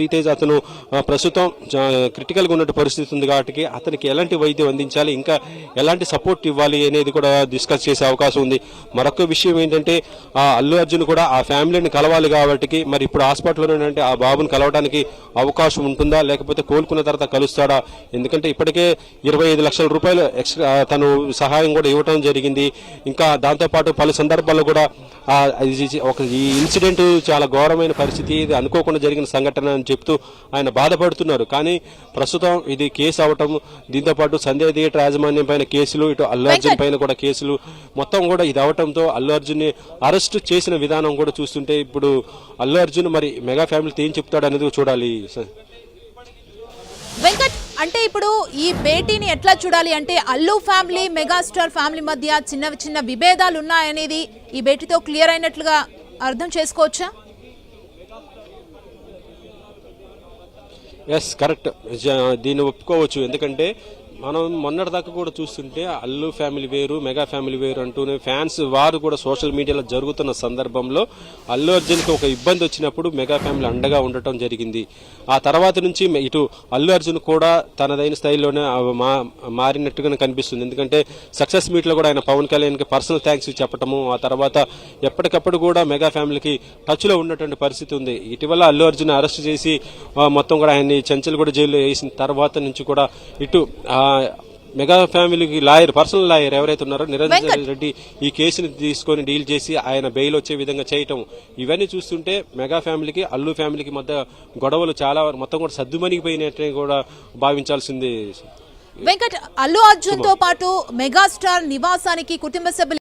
శ్రీతేజ్ అతను ప్రస్తుతం క్రిటికల్గా ఉన్న పరిస్థితి ఉంది కాబట్టి అతనికి ఎలాంటి వైద్యం అందించాలి, ఇంకా ఎలాంటి సపోర్ట్ ఇవ్వాలి అనేది కూడా డిస్కస్ చేసే అవకాశం ఉంది. మరొక విషయం ఏంటంటే అల్లు అర్జున్ కూడా ఆ ఫ్యామిలీని కలవాలి కాబట్టి మరి ఇప్పుడు హాస్పిటల్లో ఏంటంటే ఆ బాబుని కలవడానికి అవకాశం ఉంటుందా, లేకపోతే కోలుకున్న తర్వాత కలుస్తాడా? ఎందుకంటే ఇప్పటికే 25 లక్షల రూపాయలు ఎక్స్ట్రా తను సహాయం కూడా ఇవ్వడం జరిగింది. ఇంకా దాంతోపాటు పలు సందర్భాల్లో కూడా ఈ ఇన్సిడెంట్ చాలా ఘోరమైన పరిస్థితి, ఇది అనుకోకుండా జరిగిన సంఘటన అని చెప్తూ ఆయన బాధపడుతున్నారు. కానీ ప్రస్తుతం ఇది కేసు అవటం, దీంతోపాటు సంధ్య థియేటర్ యాజమాన్యం పైన కేసులు, ఇటు అల్లు అర్జున్ పైన కూడా కేసులు, మొత్తం కూడా ఇది అవటంతో అల్లు అర్జున్ ని అరెస్ట్ చేసిన విధానం కూడా చూస్తుంటే ఇప్పుడు అల్లు అర్జున్ మరి మెగా ఫ్యామిలీతో ఏం చెప్తాడు అనేది చూడాలి. వెంకట్, అంటే ఇప్పుడు ఈ భేటీని ఎట్లా చూడాలి అంటే అల్లు ఫ్యామిలీ మెగాస్టార్ ఫ్యామిలీ మధ్య చిన్న చిన్న విభేదాలు ఉన్నాయనేది ఈ భేటీతో క్లియర్ అయినట్లుగా అర్థం చేసుకోవచ్చా? ఎస్, కరెక్ట్, దీన్ని ఒప్పుకోవచ్చు. ఎందుకంటే మనం మొన్నటిదాకా కూడా చూస్తుంటే అల్లు ఫ్యామిలీ వేరు, మెగా ఫ్యామిలీ వేరు అంటూనే ఫ్యాన్స్ వారు కూడా సోషల్ మీడియాలో జరుగుతున్న సందర్భంలో అల్లు అర్జున్కి ఒక ఇబ్బంది వచ్చినప్పుడు మెగా ఫ్యామిలీ అండగా ఉండటం జరిగింది. ఆ తర్వాత నుంచి ఇటు అల్లు అర్జున్ కూడా తనదైన స్థాయిలోనే మారినట్టుగానే కనిపిస్తుంది. ఎందుకంటే సక్సెస్ మీట్లో కూడా ఆయన పవన్ కళ్యాణ్కి పర్సనల్ థ్యాంక్స్ చెప్పటము, ఆ తర్వాత ఎప్పటికప్పుడు కూడా మెగా ఫ్యామిలీకి టచ్లో ఉన్నటువంటి పరిస్థితి ఉంది. ఇటీవల అల్లు అర్జున్ అరెస్ట్ చేసి మొత్తం కూడా ఆయన్ని చెంచల్గూడ జైల్లో వేసిన తర్వాత నుంచి కూడా ఇటు మెగా ఫ్యామిలీకి లాయర్, పర్సనల్ లాయర్ ఎవరైతే ఉన్నారో నిరంజన్ రెడ్డి ఈ కేసుని తీసుకొని డీల్ చేసి ఆయన బెయిల్ వచ్చే విధంగా చేయటం, ఇవన్నీ చూస్తుంటే మెగా ఫ్యామిలీకి అల్లు ఫ్యామిలీకి మధ్య గొడవలు చాలా మొత్తం కూడా సద్దుమణిగిపోయినట్టు కూడా భావించాల్సింది. వెంకట్, అల్లు అర్జున్ తో పాటు మెగాస్టార్ నివాసానికి కుటుంబ సభ్యులు